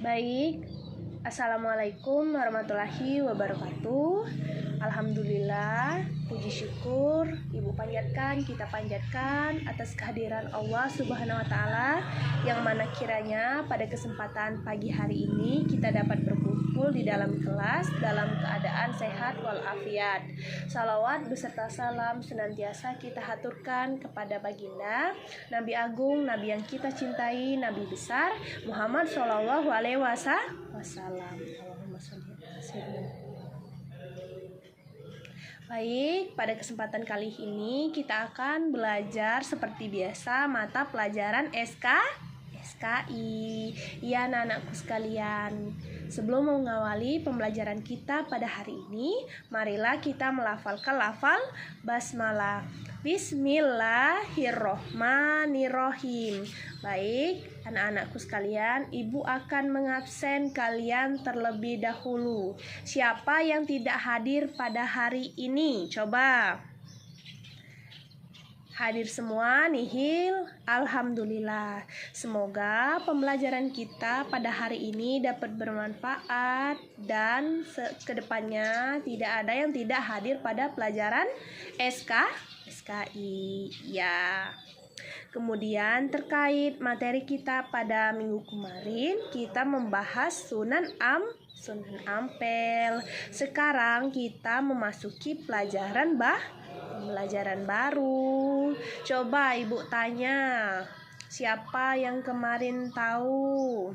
Baik, Assalamualaikum warahmatullahi wabarakatuh. Alhamdulillah, puji syukur Ibu panjatkan, kita panjatkan atas kehadiran Allah Subhanahu wa Ta'ala, yang mana kiranya pada kesempatan pagi hari ini kita dapat berkumpul di dalam kelas dalam keadaan sehat walafiat. Salawat beserta salam senantiasa kita haturkan kepada baginda Nabi Agung, Nabi yang kita cintai, Nabi besar Muhammad Shallallahu Alaihi Wasallam. Allahumma sholli ala sayyidina. Baik, pada kesempatan kali ini kita akan belajar seperti biasa mata pelajaran SKI. Ya, anak-anakku sekalian, sebelum mengawali pembelajaran kita pada hari ini, marilah kita melafalkan lafal basmalah. Bismillahirrohmanirrohim. Baik, anak-anakku sekalian, Ibu akan mengabsen kalian terlebih dahulu. Siapa yang tidak hadir pada hari ini? Coba. Hadir semua, nihil. Alhamdulillah. Semoga pembelajaran kita pada hari ini dapat bermanfaat dan kedepannya tidak ada yang tidak hadir pada pelajaran SKI. Ya. Kemudian terkait materi kita pada minggu kemarin, kita membahas Sunan Ampel. Sekarang kita memasuki pelajaran baru. Coba Ibu tanya, siapa yang kemarin tahu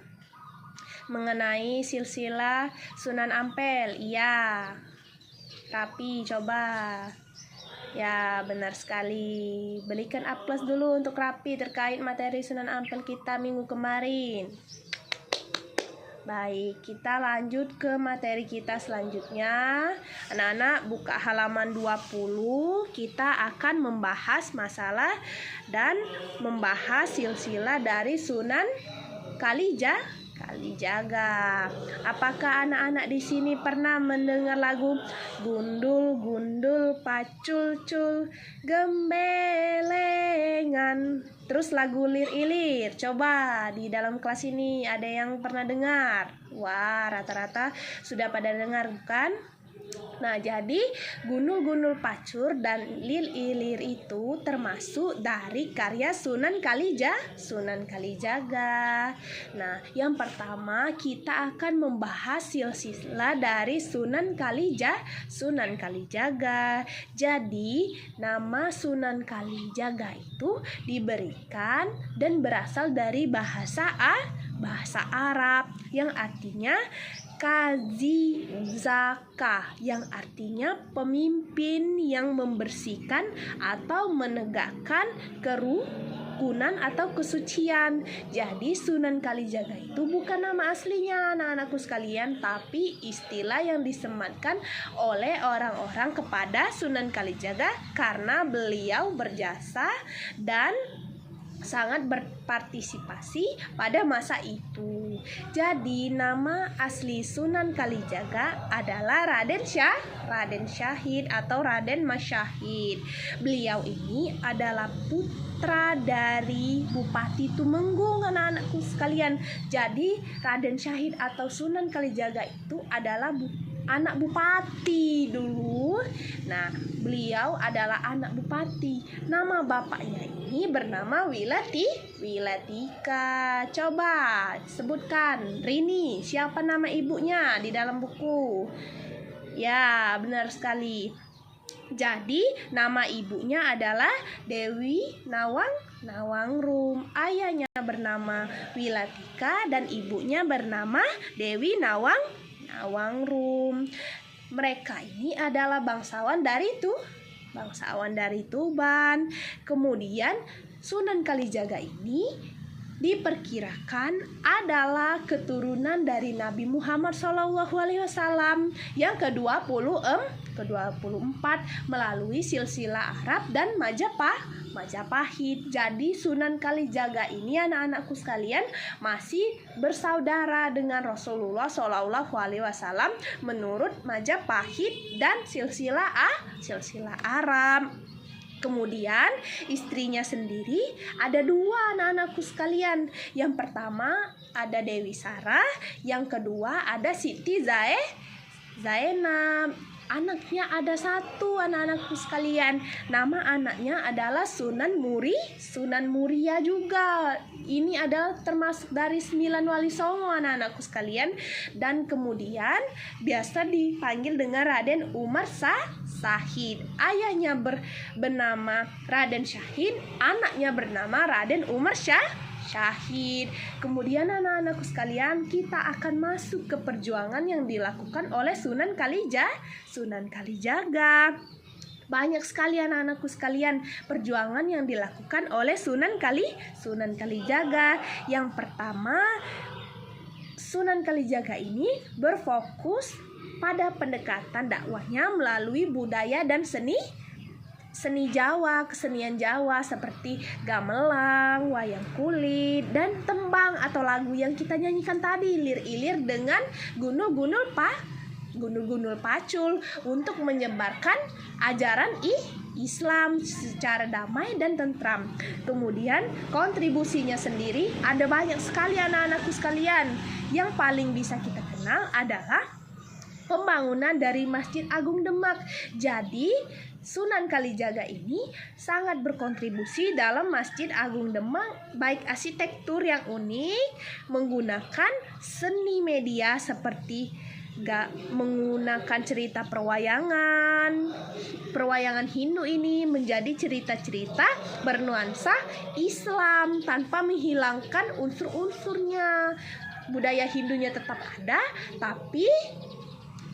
mengenai silsilah Sunan Ampel? Iya. Tapi coba. Ya, benar sekali. Berikan A+ dulu untuk Rapi terkait materi Sunan Ampel kita minggu kemarin. Baik, kita lanjut ke materi kita selanjutnya. Anak-anak buka halaman 20. Kita akan membahas masalah dan membahas silsilah dari Sunan Kalijaga. Apakah anak-anak di sini pernah mendengar lagu Gundul Gundul Pacul Cul Gembelengan, terus lagu Lir Ilir? Coba di dalam kelas ini ada yang pernah dengar? Wah, rata-rata sudah pada dengar, bukan? Nah, jadi Gundul-Gundul Pacur dan Lil Ilir itu termasuk dari karya Sunan Kalijaga. Nah, yang pertama kita akan membahas silsilah dari Sunan Kalijaga. Jadi, nama Sunan Kalijaga itu diberikan dan berasal dari bahasa Arab yang artinya Kazi Zaka, yang artinya pemimpin yang membersihkan atau menegakkan kerukunan atau kesucian. Jadi Sunan Kalijaga itu bukan nama aslinya anak-anakku sekalian, tapi istilah yang disematkan oleh orang-orang kepada Sunan Kalijaga karena beliau berjasa dan sangat berpartisipasi pada masa itu. Jadi nama asli Sunan Kalijaga adalah Raden Syahid atau Raden Masyahid. Beliau ini adalah putra dari Bupati Tumenggung, anak-anakku sekalian. Jadi Raden Syahid atau Sunan Kalijaga itu adalah anak bupati dulu. Nah, beliau adalah anak bupati. Nama bapaknya ini bernama Wilatika. Coba sebutkan, Rini, siapa nama ibunya di dalam buku? Ya, benar sekali. Jadi nama ibunya adalah Dewi Nawangrum. Ayahnya bernama Wilatika dan ibunya bernama Dewi Nawangrum. Mereka ini adalah bangsawan dari Tuban. Kemudian Sunan Kalijaga ini diperkirakan adalah keturunan dari Nabi Muhammad SAW yang ke-24 melalui silsilah Arab dan Majapahit. Jadi Sunan Kalijaga ini anak-anakku sekalian masih bersaudara dengan Rasulullah SAW menurut Majapahit dan silsilah Arab. Kemudian istrinya sendiri ada dua anak-anakku sekalian. Yang pertama ada Dewi Sarah, yang kedua ada Siti Zainab. Anaknya ada satu anak-anakku sekalian. Nama anaknya adalah Sunan Muria juga. Ini adalah termasuk dari 9 wali songo anak-anakku sekalian. Dan kemudian biasa dipanggil dengan Raden Umar Syahid. Ayahnya bernama Raden Syahid, anaknya bernama Raden Umar Syahid. Kemudian anak-anakku sekalian, kita akan masuk ke perjuangan yang dilakukan oleh Sunan Kalijaga. Banyak sekali anak-anakku sekalian perjuangan yang dilakukan oleh Sunan Kalijaga. Yang pertama, Sunan Kalijaga ini berfokus pada pendekatan dakwahnya melalui budaya dan seni Jawa, kesenian Jawa seperti gamelan, wayang kulit, dan tembang atau lagu yang kita nyanyikan tadi, lir-ilir dengan gunul-gunul pacul untuk menyebarkan ajaran Islam secara damai dan tentram. Kemudian kontribusinya sendiri ada banyak sekali anak-anakku sekalian. Yang paling bisa kita kenal adalah pembangunan dari Masjid Agung Demak. Jadi Sunan Kalijaga ini sangat berkontribusi dalam Masjid Agung Demak, baik arsitektur yang unik, menggunakan seni media seperti menggunakan cerita perwayangan Hindu ini menjadi cerita-cerita bernuansa Islam tanpa menghilangkan unsur-unsurnya. Budaya Hindunya tetap ada, tapi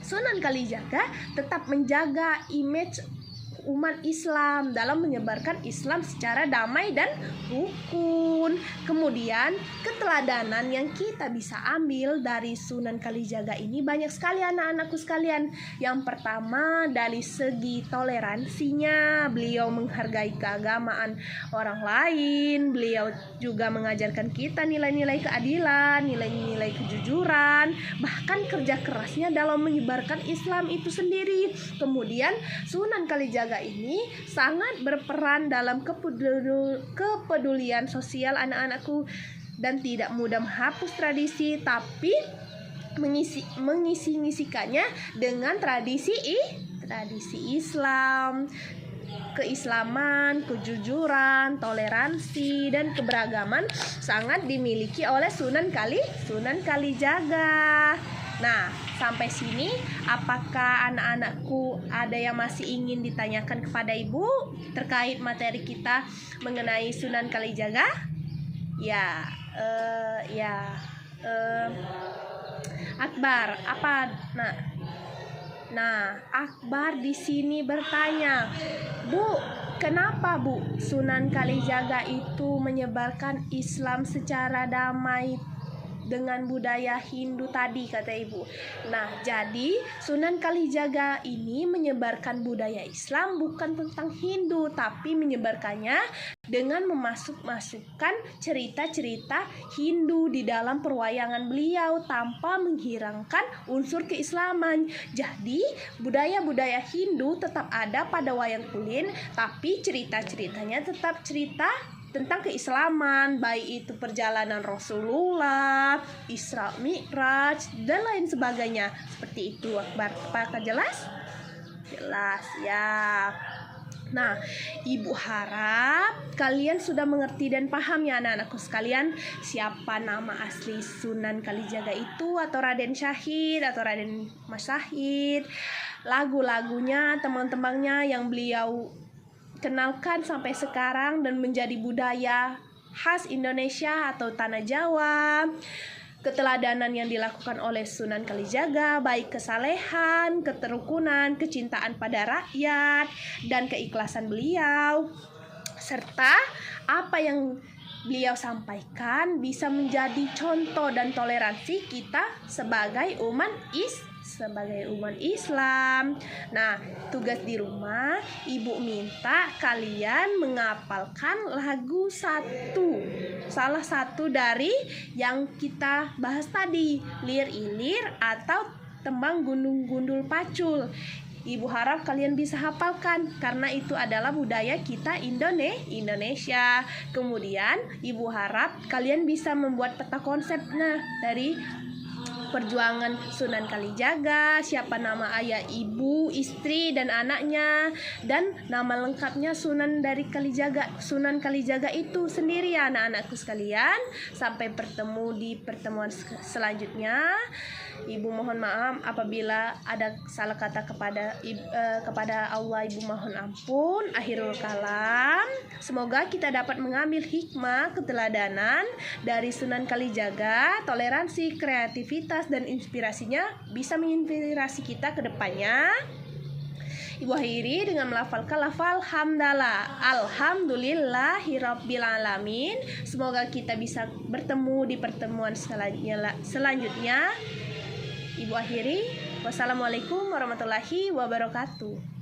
Sunan Kalijaga tetap menjaga image umat Islam dalam menyebarkan Islam secara damai dan rukun. Kemudian keteladanan yang kita bisa ambil dari Sunan Kalijaga ini banyak sekali anak-anakku sekalian. Yang pertama, dari segi toleransinya, beliau menghargai keagamaan orang lain. Beliau juga mengajarkan kita nilai-nilai keadilan, nilai-nilai kejujuran, bahkan kerja kerasnya dalam menyebarkan Islam itu sendiri. Kemudian Sunan Kalijaga ini sangat berperan dalam kepedulian sosial anak-anakku dan tidak mudah menghapus tradisi, tapi mengisi-ngisikannya dengan tradisi Islam, keislaman, kejujuran, toleransi, dan keberagaman sangat dimiliki oleh Sunan Kalijaga. Nah, sampai sini apakah anak-anakku ada yang masih ingin ditanyakan kepada Ibu terkait materi kita mengenai Sunan Kalijaga? Akbar, apa? Nah, Akbar di sini bertanya, Bu, kenapa Bu Sunan Kalijaga itu menyebarkan Islam secara damai dengan budaya Hindu tadi, kata Ibu. Nah, jadi Sunan Kalijaga ini menyebarkan budaya Islam bukan tentang Hindu, tapi menyebarkannya dengan masukkan cerita-cerita Hindu di dalam perwayangan beliau tanpa menghilangkan unsur keislaman. Jadi budaya-budaya Hindu tetap ada pada wayang kulit, tapi cerita-ceritanya tetap cerita tentang keislaman, baik itu perjalanan Rasulullah, Isra Mi'raj, dan lain sebagainya. Seperti itu, Akbar. Apakah jelas? Jelas ya. Nah, Ibu harap kalian sudah mengerti dan paham ya anak-anakku sekalian, siapa nama asli Sunan Kalijaga itu, atau Raden Syahid atau Raden Mas Syahid, lagu-lagunya, teman-temannya yang beliau kenalkan sampai sekarang dan menjadi budaya khas Indonesia atau tanah Jawa. Keteladanan yang dilakukan oleh Sunan Kalijaga, baik kesalehan, keterukunan, kecintaan pada rakyat, dan keikhlasan beliau, serta apa yang beliau sampaikan bisa menjadi contoh dan toleransi kita sebagai umat Islam. Nah, tugas di rumah, Ibu minta kalian menghafalkan lagu salah satu dari yang kita bahas tadi, lir-ilir atau tembang gundul pacul. Ibu harap kalian bisa hafalkan karena itu adalah budaya kita Indonesia. Kemudian Ibu harap kalian bisa membuat peta konsep dari perjuangan Sunan Kalijaga, siapa nama ayah, ibu, istri, dan anaknya, dan nama lengkapnya Sunan dari Kalijaga. Sunan Kalijaga itu sendiri ya anak-anakku sekalian. Sampai bertemu di pertemuan selanjutnya. Ibu mohon maaf apabila ada salah kata kepada Allah. Ibu mohon ampun. Akhirul kalam. Semoga kita dapat mengambil hikmah keteladanan dari Sunan Kalijaga, toleransi, kreativitas, dan inspirasinya bisa menginspirasi kita ke depannya. Ibu akhiri dengan melafalkan lafal hamdalah, alhamdulillahirabbil alamin. Semoga kita bisa bertemu di pertemuan selanjutnya. Ibu akhiri, wassalamualaikum warahmatullahi wabarakatuh.